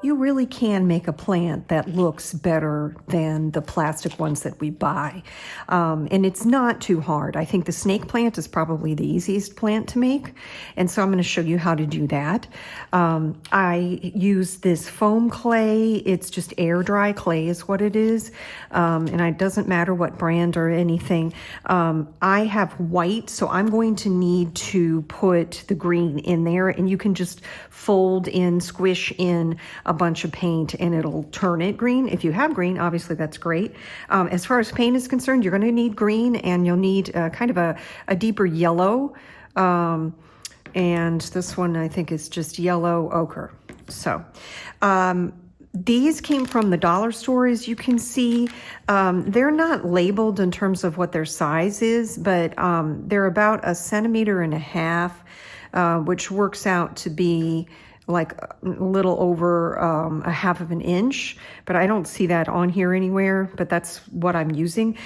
you really can make a plant that looks better than the plastic ones that we buy. And it's not too hard. I think the snake plant is probably the easiest plant to make. And so I'm going to show you how to do that. I use this foam clay. It's just air dry clay is what it is. And it doesn't matter what brand or anything. I have white, so I'm going to need to put the green in there, and you can just fold in, squish in a bunch of paint and it'll turn it green. If you have green, obviously that's great. As far as paint is concerned, you're going to need green, and you'll need kind of a deeper yellow. And this one I think is just yellow ochre. So these came from the dollar store, as you can see. They're not labeled in terms of what their size is, but they're about 1.5 centimeters, which works out to be like a little over 1/2 inch, but I don't see that on here anywhere, but that's what I'm using.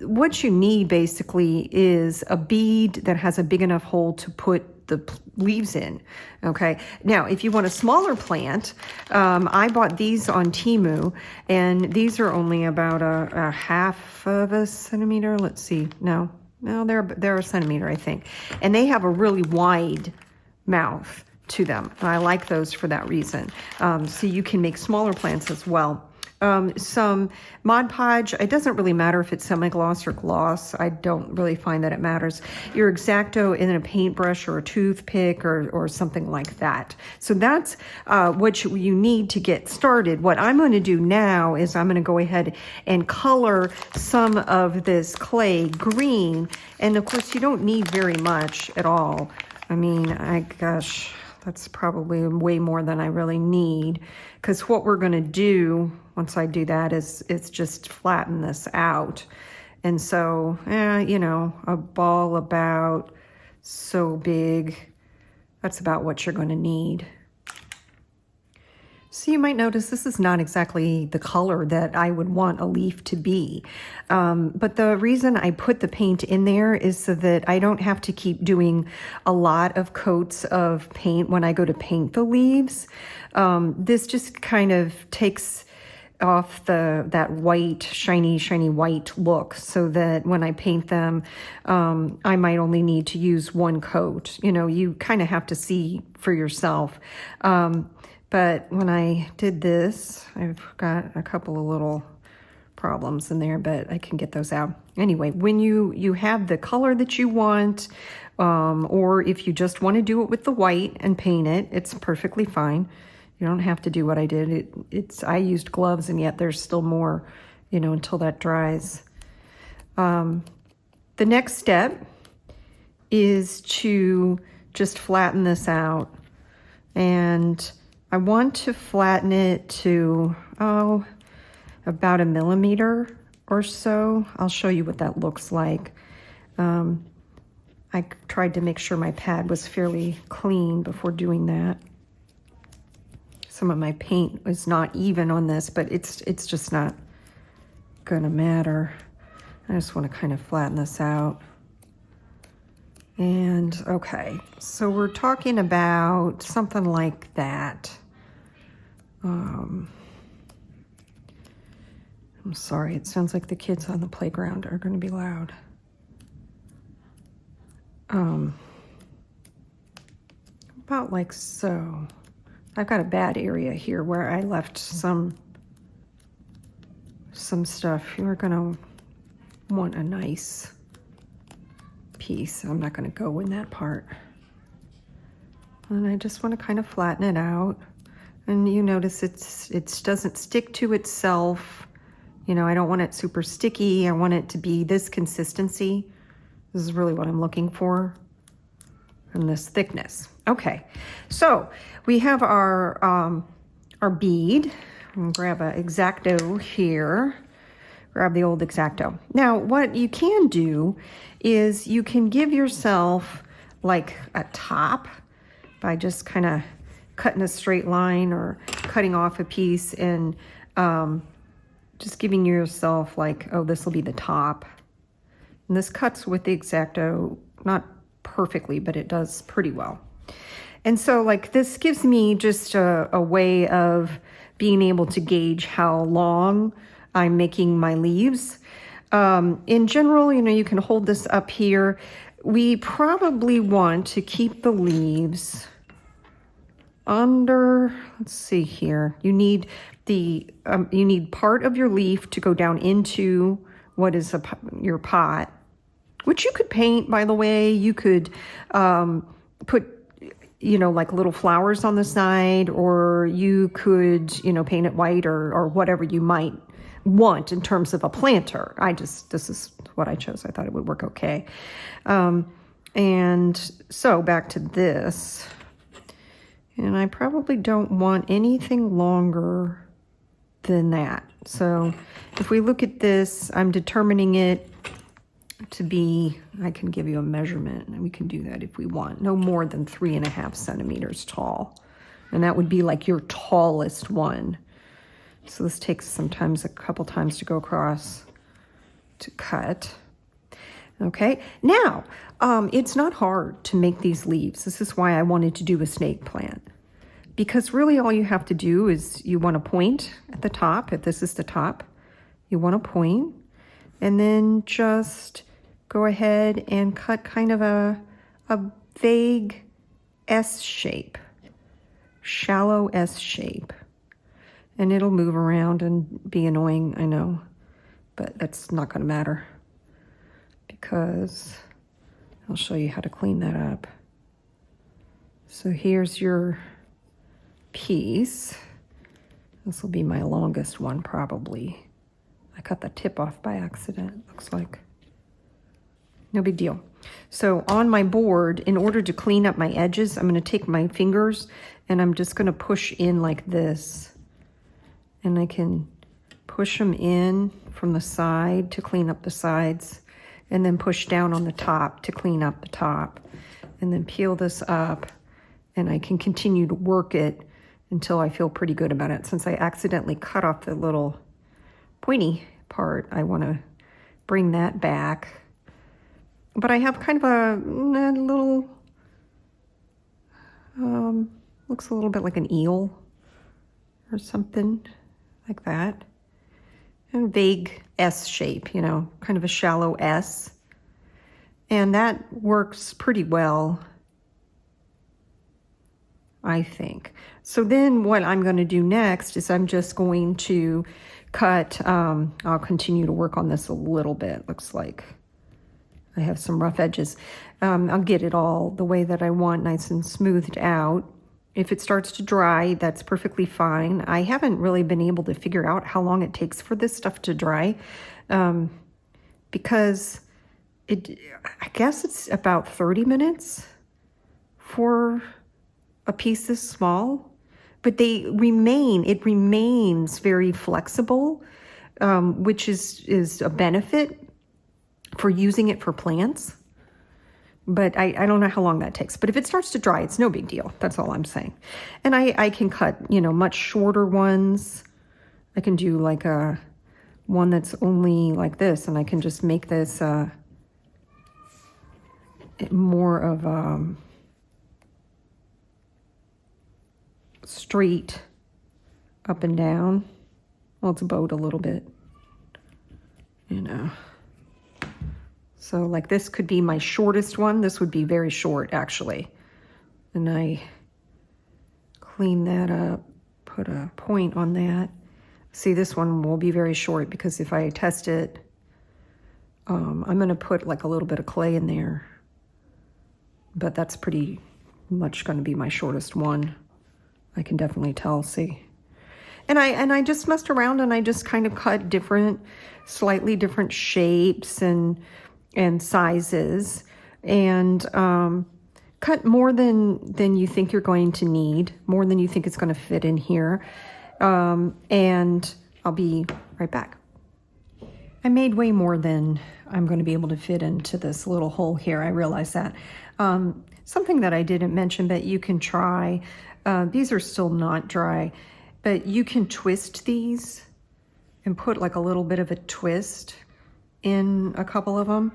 What you need basically is a bead that has a big enough hole to put the leaves in. Okay, now if you want a smaller plant, I bought these on Temu, and these are only about a 1/2 centimeter. Let's see, no, they're 1 centimeter, I think, and they have a really wide mouth to them. I like those for that reason. So you can make smaller plants as well. Some Mod Podge, it doesn't really matter if it's semi-gloss or gloss. I don't really find that it matters. Your Exacto in a paintbrush or a toothpick or something like that. So that's what you need to get started. What I'm going to do now is I'm going to go ahead and color some of this clay green. And of course, you don't need very much at all. I mean, gosh, that's probably way more than I really need, because what we're going to do once I do that is it's just flatten this out. And so, you know, a ball about so big, that's about what you're going to need. So you might notice this is not exactly the color that I would want a leaf to be. But the reason I put the paint in there is so that I don't have to keep doing a lot of coats of paint when I go to paint the leaves. This just kind of takes off that white, shiny white look, so that when I paint them, I might only need to use one coat. You know, you kind of have to see for yourself. But when I did this, I've got a couple of little problems in there, but I can get those out. Anyway, when you have the color that you want, or if you just want to do it with the white and paint it, it's perfectly fine. You don't have to do what I did. I used gloves, and yet there's still more, you know, until that dries. The next step is to just flatten this out, and I want to flatten it to, about 1 millimeter or so. I'll show you what that looks like. I tried to make sure my pad was fairly clean before doing that. Some of my paint is not even on this, but it's just not gonna matter. I just want to kind of flatten this out. And okay, so we're talking about something like that. I'm sorry, it sounds like the kids on the playground are going to be loud. About like so. I've got a bad area here where I left some stuff. You're going to want a nice piece. I'm not going to go in that part. And I just want to kind of flatten it out. And you notice it doesn't stick to itself. You know, I don't want it super sticky. I want it to be this consistency. This is really what I'm looking for. And this thickness. Okay, so we have our bead. I'm gonna grab an Exacto here. Grab the old Exacto. Now, what you can do is you can give yourself like a top by just kind of cutting a straight line or cutting off a piece and just giving yourself like, oh, this will be the top. And this cuts with the Exacto, not perfectly, but it does pretty well. And so like this gives me just a way of being able to gauge how long I'm making my leaves. In general, you know, you can hold this up here. We probably want to keep the leaves under, let's see here. You need you need part of your leaf to go down into what is your pot, which you could paint, by the way. You could put, you know, like little flowers on the side, or you could, you know, paint it white or whatever you might want in terms of a planter. This is what I chose. I thought it would work okay. And so back to this. And I probably don't want anything longer than that. So if we look at this, I'm determining it to be, I can give you a measurement, and we can do that if we want, no more than 3.5 centimeters tall. And that would be like your tallest one. So this takes sometimes a couple times to go across to cut. Okay, now it's not hard to make these leaves. This is why I wanted to do a snake plant, because really all you have to do is you want to point at the top. If this is the top, you want to point, and then just go ahead and cut kind of a vague S shape, shallow S shape. And it'll move around and be annoying, I know, but that's not going to matter, because I'll show you how to clean that up. So here's your piece. This will be my longest one probably. I cut the tip off by accident, looks like. No big deal. So on my board, in order to clean up my edges, I'm going to take my fingers and I'm just going to push in like this. And I can push them in from the side to clean up the sides, and then push down on the top to clean up the top, and then peel this up, and I can continue to work it until I feel pretty good about it. Since I accidentally cut off the little pointy part, I want to bring that back. But I have kind of a little, looks a little bit like an eel or something like that. And vague S shape, you know, kind of a shallow S. And that works pretty well, I think. So then what I'm going to do next is I'm just going to cut, I'll continue to work on this a little bit. Looks like I have some rough edges. I'll get it all the way that I want, nice and smoothed out. If it starts to dry, that's perfectly fine. I haven't really been able to figure out how long it takes for this stuff to dry, because I guess it's about 30 minutes for a piece this small, but it remains very flexible, which is a benefit for using it for plants. But I don't know how long that takes. But if it starts to dry, it's no big deal. That's all I'm saying. And I can cut, you know, much shorter ones. I can do like a one that's only like this, and I can just make this more of straight up and down. Well, it's bowed a little bit, you know. So like this could be my shortest one. This would be very short actually. And I clean that up, put a point on that. See, this one will be very short because if I test it, I'm gonna put like a little bit of clay in there, but that's pretty much gonna be my shortest one. I can definitely tell, see. And I just messed around and I just kind of cut slightly different shapes and sizes, and cut more than you think you're going to need, more than you think it's going to fit in here. And I'll be right back. I made way more than I'm going to be able to fit into this little hole here. I realize that. Something that I didn't mention, but you can try, these are still not dry, but you can twist these and put like a little bit of a twist in a couple of them.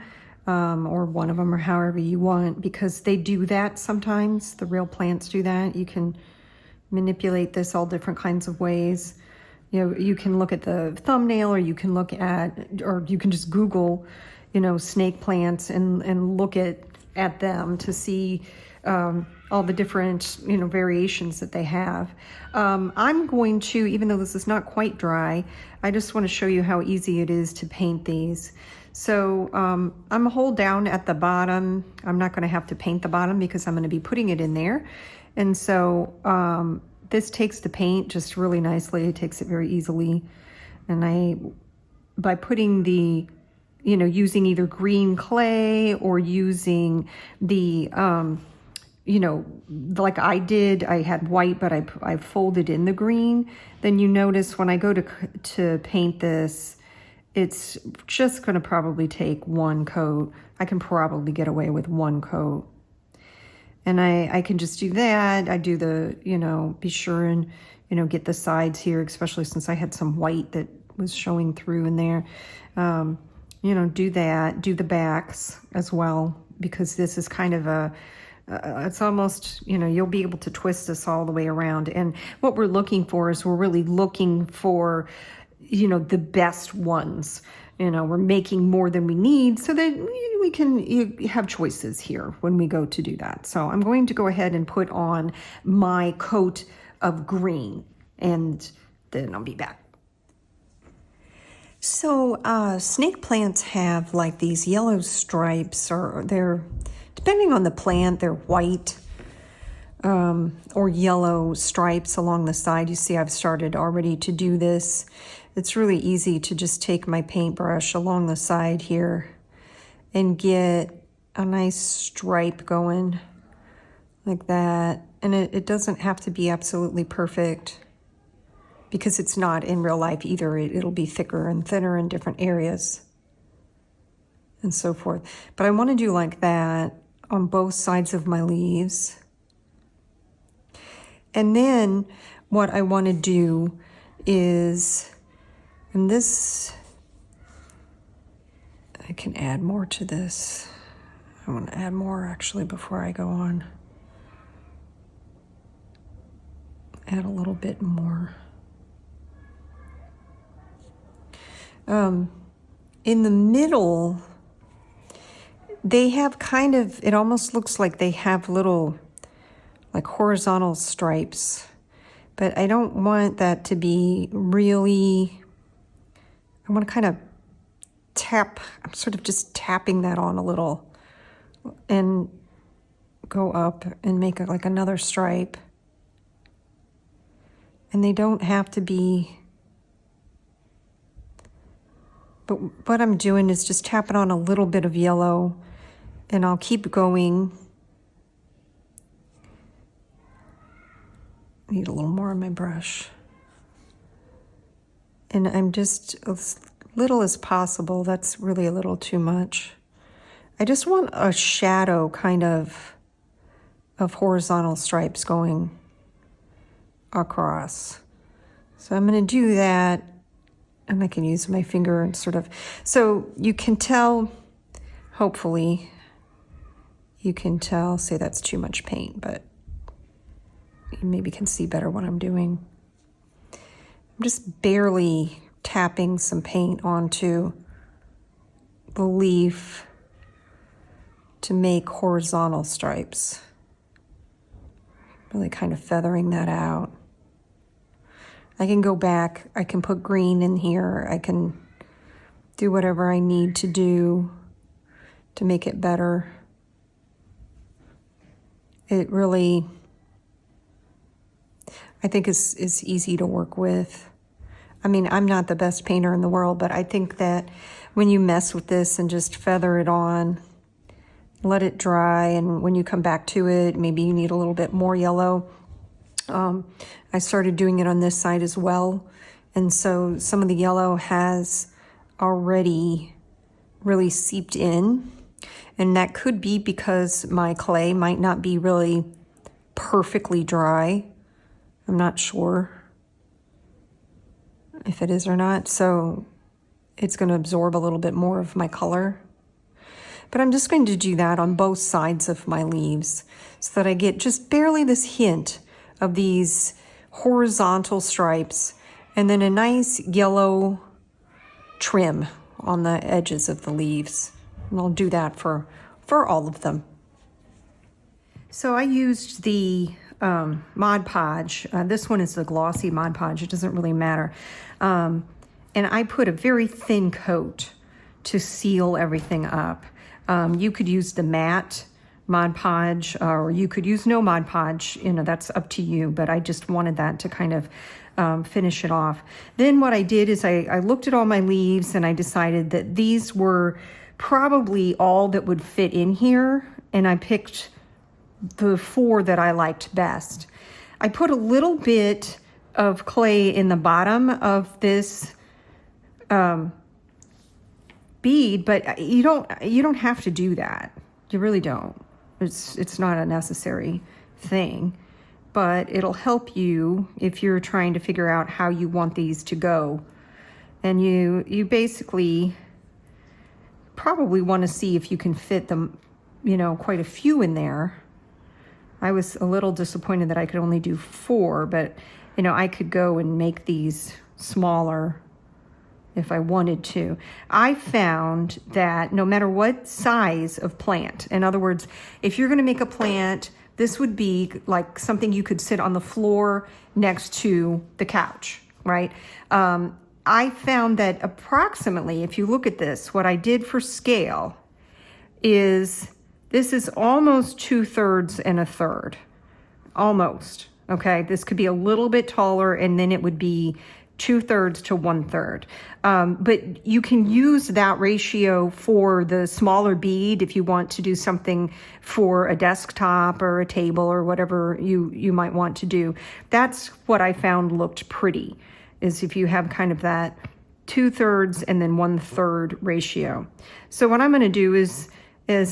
or one of them, or however you want, because they do that sometimes. The real plants do that. You can manipulate this all different kinds of ways. You know, you can look at the thumbnail, or you can look at, or you can just Google, you know, snake plants and look at them to see all the different, you know, variations that they have. I'm going to, even though this is not quite dry, I just want to show you how easy it is to paint these. So I'm gonna hold down at the bottom. I'm not going to have to paint the bottom because I'm going to be putting it in there. And so this takes the paint just really nicely. It takes it very easily. And by putting the, you know, using either green clay or using the, you know, like I did, I had white, but I folded in the green. Then you notice when I go to paint this, it's just going to probably take one coat. I can probably get away with one coat. And I can just do that. I do the, you know, be sure and, you know, get the sides here, especially since I had some white that was showing through in there. You know, do that, do the backs as well, because this is kind of it's almost, you know, you'll be able to twist this all the way around. And what we're looking for is we're really looking for, you know, the best ones. You know, we're making more than we need so that we can have choices here when we go to do that. So I'm going to go ahead and put on my coat of green, and then I'll be back. So snake plants have like these yellow stripes, or they're, depending on the plant, they're white or yellow stripes along the side. You see I've started already to do this. It's really easy to just take my paintbrush along the side here and get a nice stripe going like that. And it doesn't have to be absolutely perfect, because it's not in real life either. It'll be thicker and thinner in different areas and so forth. But I want to do like that on both sides of my leaves. And then what I want to do is, and this, I can add more to this. I want to add more actually before I go on. Add a little bit more. In the middle, they have kind of, it almost looks like they have little like horizontal stripes, but I don't want that to be really, I want to kind of tap, I'm sort of just tapping that on a little and go up and make it like another stripe. And they don't have to be, but what I'm doing is just tapping on a little bit of yellow, and I'll keep going. I need a little more on my brush. And I'm just, as little as possible, that's really a little too much. I just want a shadow kind of horizontal stripes going across. So I'm going to do that, and I can use my finger and sort of, so you can tell, hopefully you can tell, say that's too much paint, but you maybe can see better what I'm doing. I'm just barely tapping some paint onto the leaf to make horizontal stripes. Really kind of feathering that out. I can go back, I can put green in here, I can do whatever I need to do to make it better. It really, I think is easy to work with. I mean, I'm not the best painter in the world, but I think that when you mess with this and just feather it on, let it dry, and when you come back to it, maybe you need a little bit more yellow. I started doing it on this side as well, and so some of the yellow has already really seeped in, and that could be because my clay might not be really perfectly dry. I'm not sure if it is or not, so it's going to absorb a little bit more of my color. But I'm just going to do that on both sides of my leaves so that I get just barely this hint of these horizontal stripes and then a nice yellow trim on the edges of the leaves. And I'll do that for all of them. So I used the Mod Podge. This one is the glossy Mod Podge. It doesn't really matter. And I put a very thin coat to seal everything up. You could use the matte Mod Podge, or you could use no Mod Podge. You know, that's up to you. But I just wanted that to kind of finish it off. Then what I did is I looked at all my leaves and I decided that these were probably all that would fit in here. And I picked the 4 that I liked best. I put a little bit of clay in the bottom of this bead, but you don't have to do that. You really don't. It's not a necessary thing, but it'll help you if you're trying to figure out how you want these to go. And you basically probably want to see if you can fit them, you know, quite a few in there. I was a little disappointed that I could only do 4, but, you know, I could go and make these smaller if I wanted to. I found that no matter what size of plant, in other words, if you're going to make a plant, this would be like something you could sit on the floor next to the couch, right? I found that approximately, if you look at this, what I did for scale is this is almost 2/3 and 1/3, almost, okay? This could be a little bit taller and then it would be 2/3 to 1/3. But you can use that ratio for the smaller bead if you want to do something for a desktop or a table or whatever you might want to do. That's what I found looked pretty, is if you have kind of that 2/3 and then 1/3 ratio. So what I'm going to do is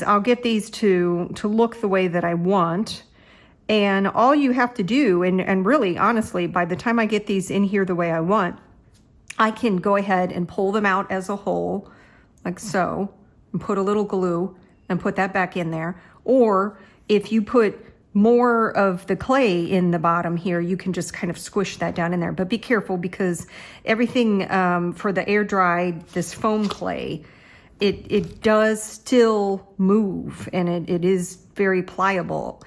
I'll get these to look the way that I want. And all you have to do, and really, honestly, by the time I get these in here the way I want, I can go ahead and pull them out as a whole, like so, and put a little glue and put that back in there. Or if you put more of the clay in the bottom here, you can just kind of squish that down in there. But be careful, because everything for the air dried, this foam clay, it does still move, and it is very pliable.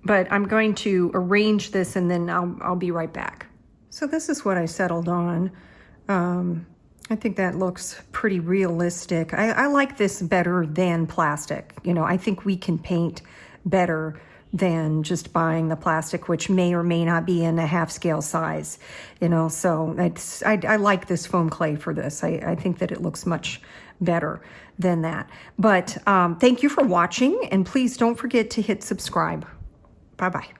But I'm going to arrange this and then I'll be right back. So this is what I settled on. I think that looks pretty realistic. I like this better than plastic. You know, I think we can paint better than just buying the plastic, which may or may not be in a half scale size, you know. So I like this foam clay for this. I think that it looks much better than that. But thank you for watching, and please don't forget to hit subscribe. Bye-bye.